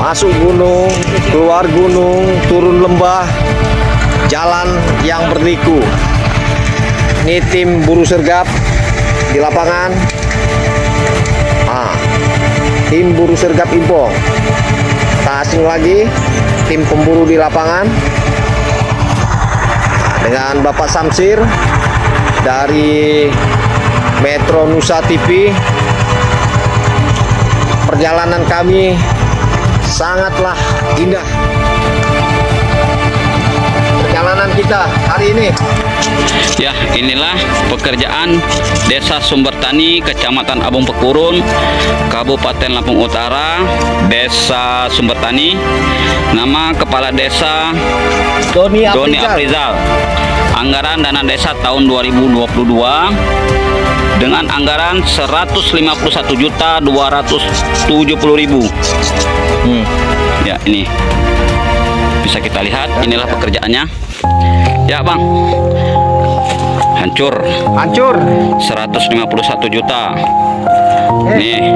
Masuk gunung, keluar gunung, turun lembah, jalan yang berliku. Ini tim buru sergap di lapangan. Tim buru sergap info. Tak asing lagi, tim pemburu di lapangan dengan Bapak Samsir dari Metro Nusa TV. Perjalanan kami sangatlah indah. Perjalanan kita hari ini. Ya, inilah pekerjaan Desa Sumbertani, Kecamatan Abung Pekurun, Kabupaten Lampung Utara, Desa Sumbertani. Nama Kepala Desa Doni Aprizal. Anggaran dana desa tahun 2022 dengan anggaran 151.270.000. Ya, ini bisa kita lihat, inilah pekerjaannya. Ya, Bang. Hancur 151 juta. Nih.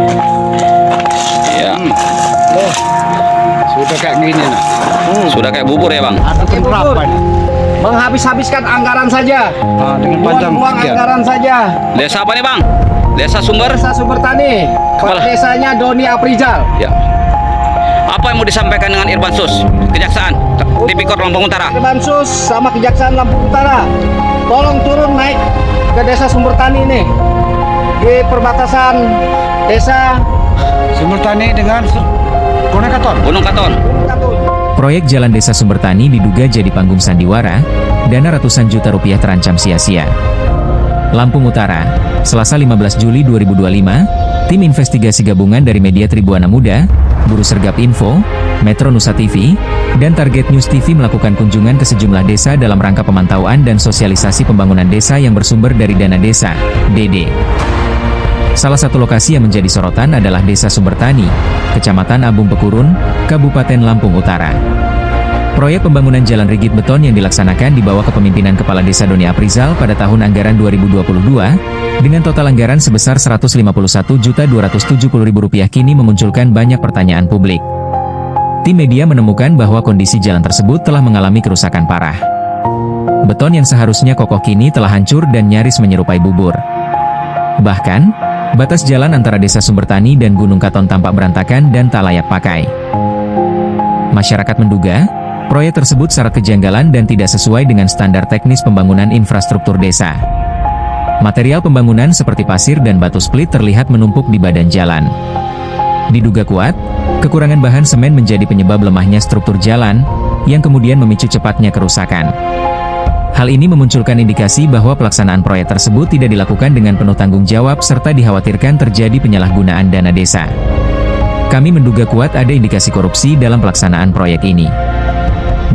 Ya. Sudah kayak gini nah. Sudah kayak bubur ya, Bang. Ada berapa nih? Menghabis-habiskan anggaran saja. Dengan panjang Buang anggaran saja. Desa apa nih, Bang? Desa Desa Sumbertani. Kepala Desanya Doni Aprizal. Ya. Apa yang mau disampaikan dengan Irbansus, Kejaksaan, Tipikor Lampung Utara? Irbansus sama Kejaksaan Lampung Utara, tolong turun naik ke Desa Sumbertani ini di perbatasan Desa Sumbertani dengan Gunung Katon. Gunung Katon. Proyek Jalan Desa Sumbertani diduga jadi panggung sandiwara, dana ratusan juta rupiah terancam sia-sia. Lampung Utara, Selasa 15 Juli 2025, tim investigasi gabungan dari media Tribuana Muda, Buru Sergap Info, Metro Nusa TV, dan Target News TV melakukan kunjungan ke sejumlah desa dalam rangka pemantauan dan sosialisasi pembangunan desa yang bersumber dari dana desa, DD. Salah satu lokasi yang menjadi sorotan adalah Desa Sumbertani, Kecamatan Abung Pekurun, Kabupaten Lampung Utara. Proyek pembangunan jalan rigid beton yang dilaksanakan di bawah kepemimpinan Kepala Desa Doni Aprizal pada tahun anggaran 2022, dengan total anggaran sebesar Rp151.270.000 kini memunculkan banyak pertanyaan publik. Tim media menemukan bahwa kondisi jalan tersebut telah mengalami kerusakan parah. Beton yang seharusnya kokoh kini telah hancur dan nyaris menyerupai bubur. Bahkan, batas jalan antara Desa Sumbertani dan Gunung Katon tampak berantakan dan tak layak pakai. Masyarakat menduga, proyek tersebut syarat kejanggalan dan tidak sesuai dengan standar teknis pembangunan infrastruktur desa. Material pembangunan seperti pasir dan batu split terlihat menumpuk di badan jalan. Diduga kuat, kekurangan bahan semen menjadi penyebab lemahnya struktur jalan, yang kemudian memicu cepatnya kerusakan. Hal ini memunculkan indikasi bahwa pelaksanaan proyek tersebut tidak dilakukan dengan penuh tanggung jawab serta dikhawatirkan terjadi penyalahgunaan dana desa. Kami menduga kuat ada indikasi korupsi dalam pelaksanaan proyek ini.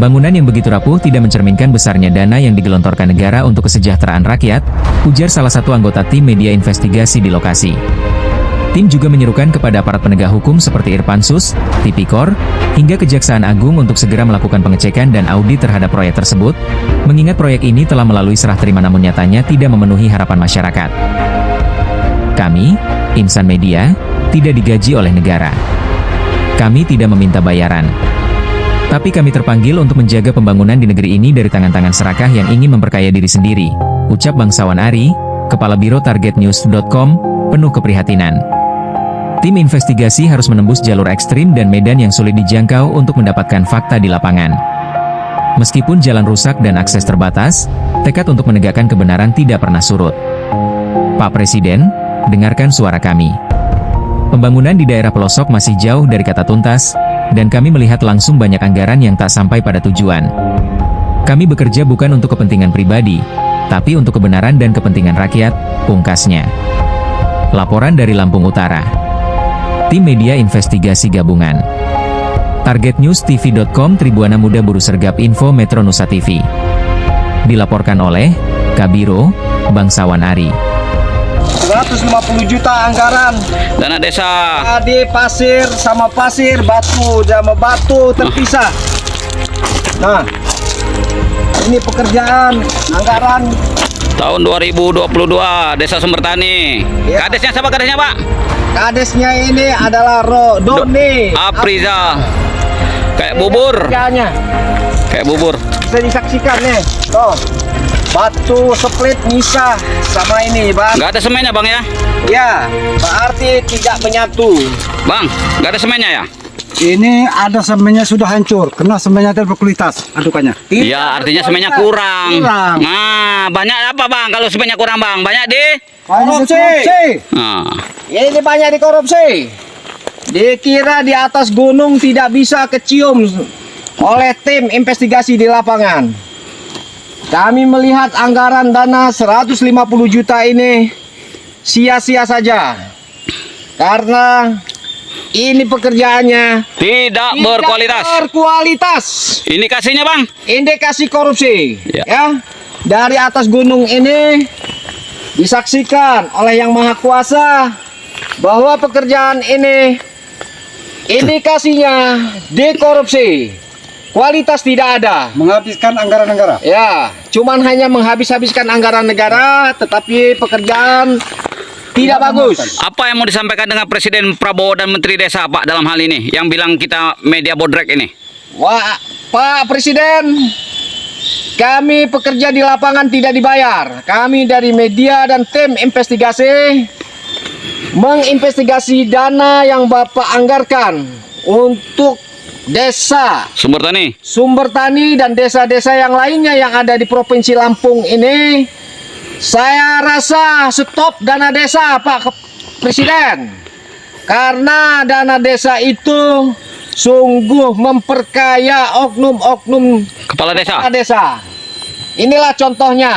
Bangunan yang begitu rapuh tidak mencerminkan besarnya dana yang digelontorkan negara untuk kesejahteraan rakyat, ujar salah satu anggota tim media investigasi di lokasi. Tim juga menyerukan kepada aparat penegak hukum seperti Irbansus, Tipikor, hingga Kejaksaan Agung untuk segera melakukan pengecekan dan audit terhadap proyek tersebut, mengingat proyek ini telah melalui serah terima namun nyatanya tidak memenuhi harapan masyarakat. Kami, insan media, tidak digaji oleh negara. Kami tidak meminta bayaran. Tapi kami terpanggil untuk menjaga pembangunan di negeri ini dari tangan-tangan serakah yang ingin memperkaya diri sendiri, ucap Bangsawan Ari, Kepala Biro TargetNews.com, penuh keprihatinan. Tim investigasi harus menembus jalur ekstrim dan medan yang sulit dijangkau untuk mendapatkan fakta di lapangan. Meskipun jalan rusak dan akses terbatas, tekad untuk menegakkan kebenaran tidak pernah surut. Pak Presiden, dengarkan suara kami. Pembangunan di daerah pelosok masih jauh dari kata tuntas, dan kami melihat langsung banyak anggaran yang tak sampai pada tujuan. Kami bekerja bukan untuk kepentingan pribadi, tapi untuk kebenaran dan kepentingan rakyat, pungkasnya. Laporan dari Lampung Utara. Tim Media Investigasi Gabungan. TargetNewsTV.com Tribuana Muda Buru Sergap Info Metro Nusa TV. Dilaporkan oleh Kabiro, Bangsawan Ari. 150 juta anggaran. Dana desa. Tadi pasir sama pasir, batu sama batu terpisah. Nah, ini pekerjaan anggaran Tahun 2022 Desa Sumbertani. Ya. Kadesnya siapa kadesnya, Pak? Kadesnya ini adalah Doni Apriza. Kayak bubur. Kerjanya Kayak bubur. bisa disaksikan nih. Tuh. Batu split misah sama ini, Bang. Nggak ada semennya, Bang ya? Ya, berarti tidak menyatu. Bang, nggak ada semennya ya? Ini ada semennya sudah hancur karena semennya tidak berkualitas adukannya. Iya, artinya semennya kurang. Kurang. Nah, banyak apa, Bang? Kalau semennya kurang, Bang? Banyak di? Korupsi. Nah, Ini banyak dikorupsi. Dikira di atas gunung tidak bisa kecium oleh tim investigasi di lapangan. Kami melihat anggaran dana 150 juta ini sia-sia saja. Karena ini pekerjaannya tidak berkualitas. berkualitas. Indikasinya, Bang? Indikasi korupsi. Ya. Ya. Dari atas gunung ini disaksikan oleh Yang Maha Kuasa bahwa pekerjaan ini indikasinya dikorupsi. Kualitas tidak ada. Menghabiskan anggaran negara. Ya, cuman hanya menghabis-habiskan anggaran negara, tetapi pekerjaan tidak bagus. Apa yang mau disampaikan dengan Presiden Prabowo dan Menteri Desa, Pak, dalam hal ini? Yang bilang kita media bodrek ini. Wah, Pak Presiden, kami pekerja di lapangan tidak dibayar. Kami dari media dan tim investigasi menginvestigasi dana yang Bapak anggarkan untuk desa Sumbertani. dan desa-desa yang lainnya yang ada di Provinsi Lampung ini. Saya rasa stop dana desa, Pak Presiden. Karena dana desa itu sungguh memperkaya oknum-oknum Kepala desa. desa. Inilah contohnya.